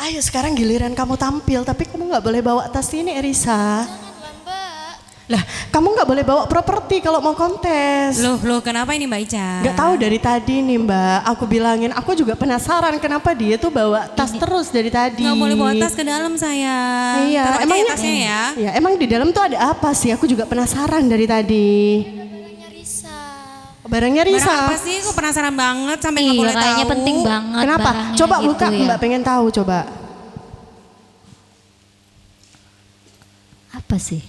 Ayo sekarang giliran kamu tampil, tapi kamu nggak boleh bawa tas ini, Erisa. Janganlah Mbak. Lah, kamu nggak boleh bawa properti kalau mau kontes. Loh, kenapa ini Mbak Ica? Nggak tahu dari tadi nih Mbak, aku bilangin, aku juga penasaran kenapa dia tuh bawa tas terus dari tadi. Nggak boleh bawa tas ke dalam saya. Iya, Taruh aja emangnya tasnya ya. Iya, emang di dalam tuh ada apa sih? Aku juga penasaran dari tadi. Barangnya Risa. Barangnya Risa. Barang apa sih? Aku penasaran banget sampai nggak Iya, boleh kayaknya tahu. penting banget. Kenapa? barangnya Coba gitu buka, ya. Mbak pengen tahu coba. Apa sih?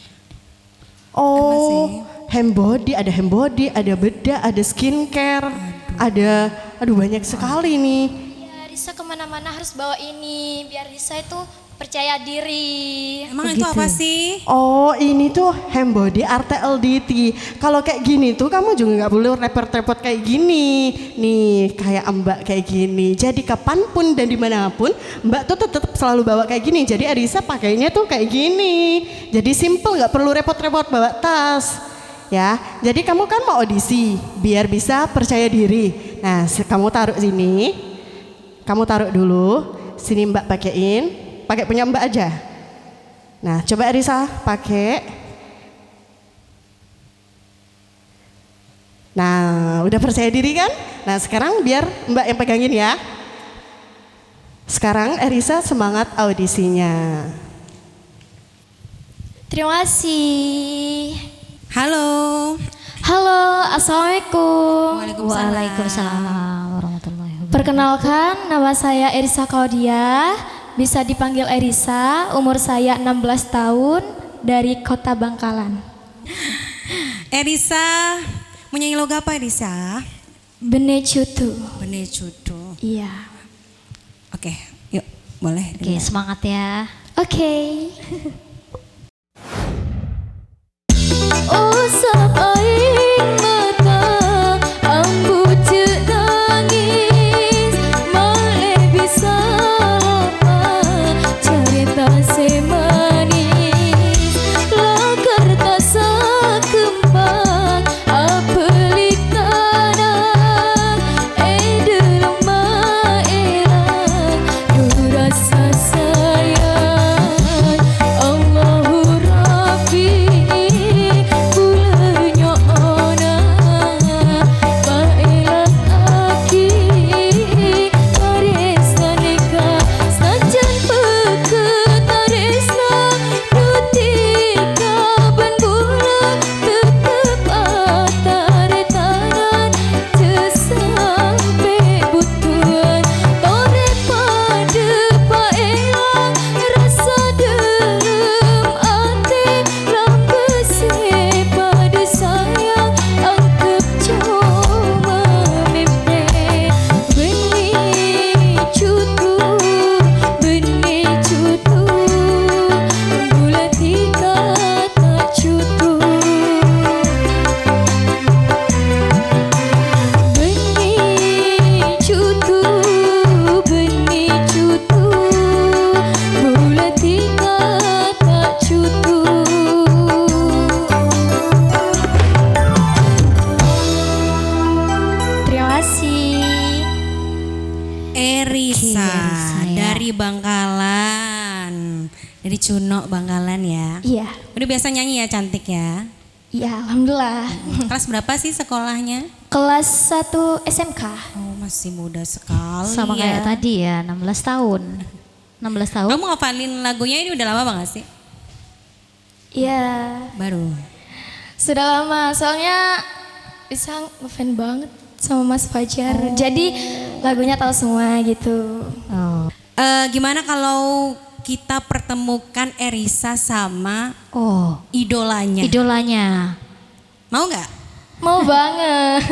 Oh, sih? hand body, ada bedah, ada skincare, aduh banyak sekali nih. Ya Risa kemana-mana harus bawa ini biar Risa itu percaya diri. Emang itu apa sih? Oh, ini tuh hand body RTLDT. Kalau kayak gini tuh kamu juga nggak boleh repot-repot kayak gini. Nih, kayak Mbak kayak gini. Jadi kapanpun dan dimanapun, Mbak tuh tetap selalu bawa kayak gini. Jadi Arisa pakainya tuh kayak gini. Jadi simple, nggak perlu repot-repot bawa tas. Ya, jadi kamu kan mau audisi biar bisa percaya diri. Nah, kamu taruh sini. Kamu taruh dulu. Sini Mbak pakein. Pakai punya Mbak aja. Nah, coba Arisa pakai. Nah, udah percaya diri kan? Nah, sekarang biar Mbak yang pegangin ya. Sekarang Arisa semangat audisinya. Terima kasih. Halo. Halo, Assalamualaikum. Waalaikumsalam warahmatullahi wabarakatuh. Perkenalkan, nama saya Erisa Claudia. Bisa dipanggil Erisa, umur saya 16 tahun, dari Kota Bangkalan. Erisa, mau nyanyi lagu apa Erisa? Bene Cutu. Benih Cudu. Iya. Oke, yuk boleh. Oke, semangat ya. Oke. Usap air mata, ambu cek nangis, malih bisa cerita semanis, lakar tak sakembang, apelik tanah, delong maelang, rasa sayang, Allahu Rabbi, bulanyo ona, maelang aki, taresna nikah, sajan peket taresna, dutika ban bulan, tetep atare tanan, cesampe butuhan, tore pada paelang, rasa dalam ate, lampese pada sayang, angkep cuma mimpi, benih cutu, bulat tika tak cutu, benih cutu, bulat tika tak cutu. Terima kasih. Erisa Erisa, ya. dari Bangkalan. Dari Cunok Bangkalan ya. Iya, Udah biasa nyanyi ya, cantik ya. iya alhamdulillah. Kelas berapa sih sekolahnya? Kelas 1 SMK. Oh, masih muda sekali Sama ya. kayak tadi ya, 16 tahun. 16 tahun. Kamu ngafalin lagunya ini udah lama banget sih? Iya, Baru. sudah lama. Soalnya bisa ngefan banget sama Mas Fajar. Jadi lagunya tahu semua gitu. Oh. Gimana kalau kita pertemukan Erisa sama Oh, idolanya? idolanya. Mau nggak? Mau banget.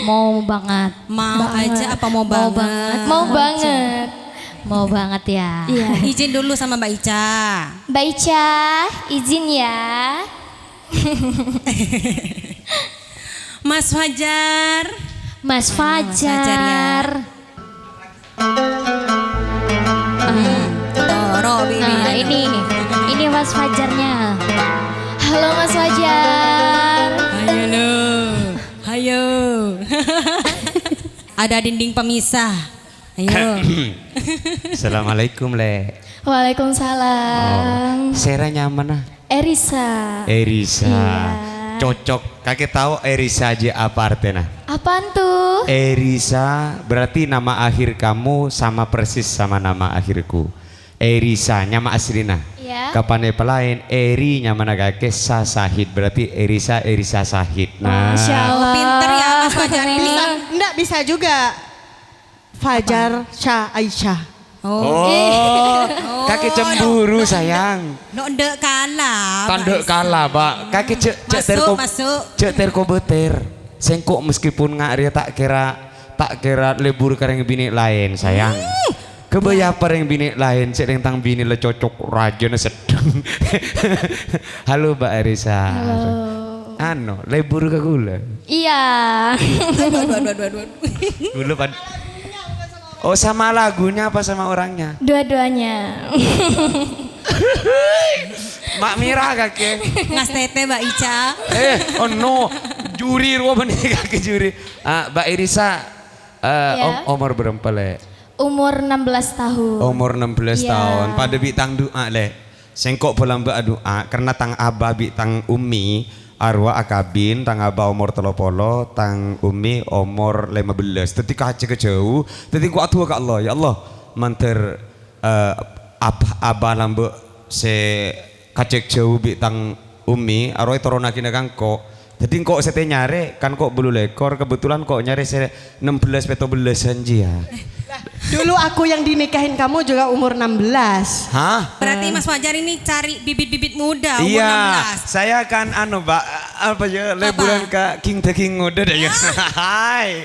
Mau banget. Mau Banget. aja apa mau banget? banget. Mau banget. Mau banget ya. Iya. Izin dulu sama Mbak Ica. Mbak Ica, izin ya. Mas Fajar. Mas Fajar ya. Fajar. Toro Nah, ini Mas Fajarnya. Halo Mas Fajar. Hayo lo. Hayo. Ada dinding pemisah. Ayo. Assalamualaikum le. Waalaikumsalam. Sera nyaman ah. Erisa. Erisa. Iya. Cocok. Kakek tahu Erisa aja apa artinya? Apaan tuh? Erisa berarti nama akhir kamu sama persis sama nama akhirku. Erisa nama aslina. Iya. Kapan lain Eri nyamana kakek Sahid berarti Erisa Sahid. Masya Allah. Pinter ya Mas Fajar ini. Bisa, enggak bisa juga. Fajar Syah Aisyah. Oh, kakek cemburu sayang. No ndek kalah. Tanduk kalah, Pak. Kakek Masuk. cek terko beter. Sengkok meskipun ngari tak kira lebur kareng bini lain sayang. Kebaya pareng bini lain cek tentang bini le cocok rajana sedeng. Halo Mbak Erisa. Halo. Ano, lebur ke gula. Iya. Dua. Gula pad. Oh sama lagunya apa sama orangnya? Dua-duanya. Mak Mira kakek. Ngas tete Mbak Ica. Oh no, juri ruang benih kakek juri. Mbak Erisa, Ya. umur berapa le? Umur 16 tahun. Umur 16 Iya. tahun. Pada bitang doa le. Sengkok pulang doa karena tang abah bitang umi arwah akabin tang abah umur 30 tang umi umur 15. Ketika haji ke jauh, ketika atu ke Allah ya Allah manter abah lambe se kacek jauh bitang umi arwah toronakina kangko. Jadi kok sete nyare kan kok bulu lekor kebetulan kok nyare se 16 peto belasan ya. Dulu aku yang dinikahin kamu juga umur 16. Hah? Berarti Mas Fajar ini cari bibit-bibit muda umur Iya, 16. saya kan Mbak apa ya liburan ke King the King udah deh ya. Hai.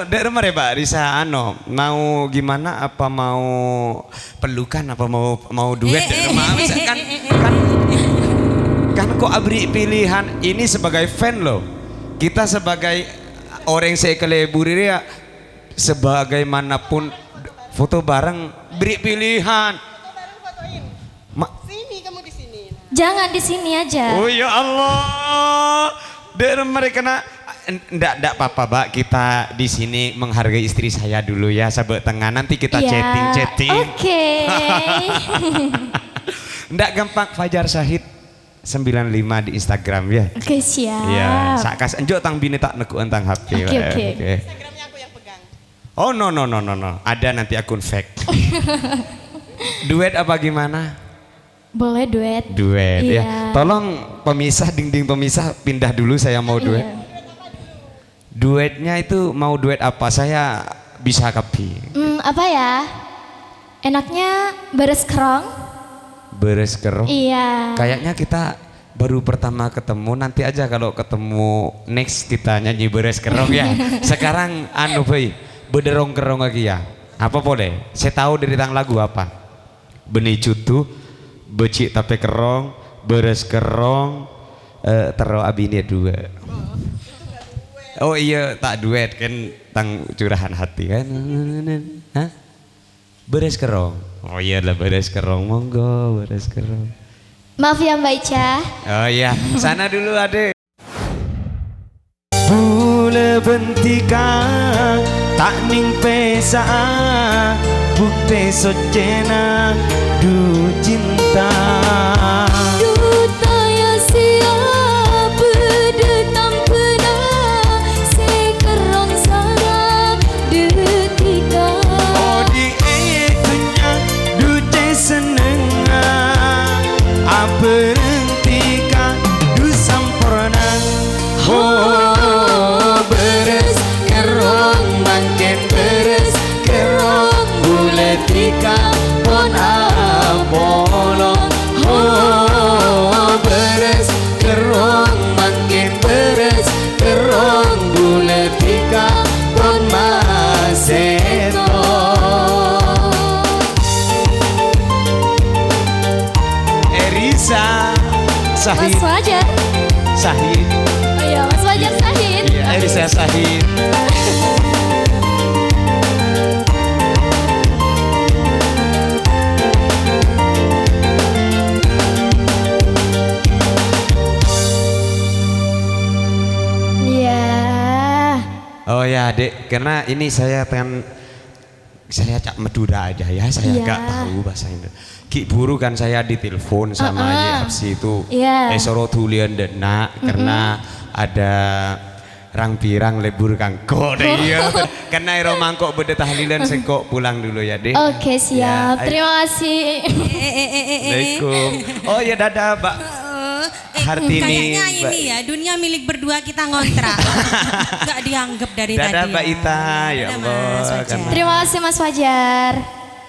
Dari rumah ya Mbak Risa mau gimana apa mau pelukan apa mau duet dari rumah kan kok abri pilihan ini sebagai fan loh. Kita sebagai orang yang saya kelebur ya sebagaimanapun foto bareng beri pilihan. Sini kamu di sini. Jangan di sini aja. Oh ya Allah, dari mereka ndak apa-apa, Mbak. Kita di sini menghargai istri saya dulu ya, sahabat tengah. Nanti kita Ya, chatting. Oke. Ndak gampang Fajar Syahid 95 di Instagram ya. Oke, siap. Iya, sakas enjuk tang bini tak neku tang HP. Oke. Instagramnya aku yang pegang. Oh no. Ada nanti akun fake. Duet apa gimana? Boleh duet. Duet Iya. ya. Tolong pemisah dinding pemisah pindah dulu saya mau duet. Iya. Duetnya itu mau duet apa? Saya bisa kapi. Apa ya? Enaknya beres kerong. Beres kerong. Iya. Kayaknya kita baru pertama ketemu, nanti aja kalau ketemu next kita nyanyi beres kerong ya. Sekarang boy, bederong kerong lagi ya. Apa boleh? Saya tahu dari tang lagu apa? Benih cutu, becik tapi kerong, beres kerong, tero abine dua. Oh iya tak duet kan tang curahan hati kan. Hah? Beres kerong. Oh iya lah beres kerong, monggo beres kerong. Maaf ya Mbak Ica. Oh iya, sana dulu adek. Bule bentika tak ning pesa bukti sojena du cinta. Dutaya siapa denam pena sekerong sarang detika. Oh di ekunya du seneng berhentikan du sempurna. Oh beres kerong makin beres kerong buletika pon abolong. Oh beres kerong makin beres kerong buletika pon maseto. Sahid. Mas Fajar. Sahid. Oh iya, Mas Fajar Sahid. Iya, Erisa Sahid. Iya. Oh ya, Dek, karena ini saya pengen saya cak Madura aja ya, saya Iya. nggak tahu bahasa Indo. Ki buru kan saya ditelepon sama YFC itu, Iya. soro tulian dena karena ada rang pirang lebur kangkok deh iya. Karena ero mangkok beda tahlilan sengkok pulang dulu ya deh. Oke, siap. Ya, Terima kasih. Assalamualaikum. Oh ya dadah Mbak. Hartini, Kayaknya Mbak. ini ya dunia milik berdua kita ngontrak. Gak dianggap dari Dadah tadi. Mbak ya. Ita, ya Dadah, Mas Allah. Fajar. Terima kasih Mas Fajar.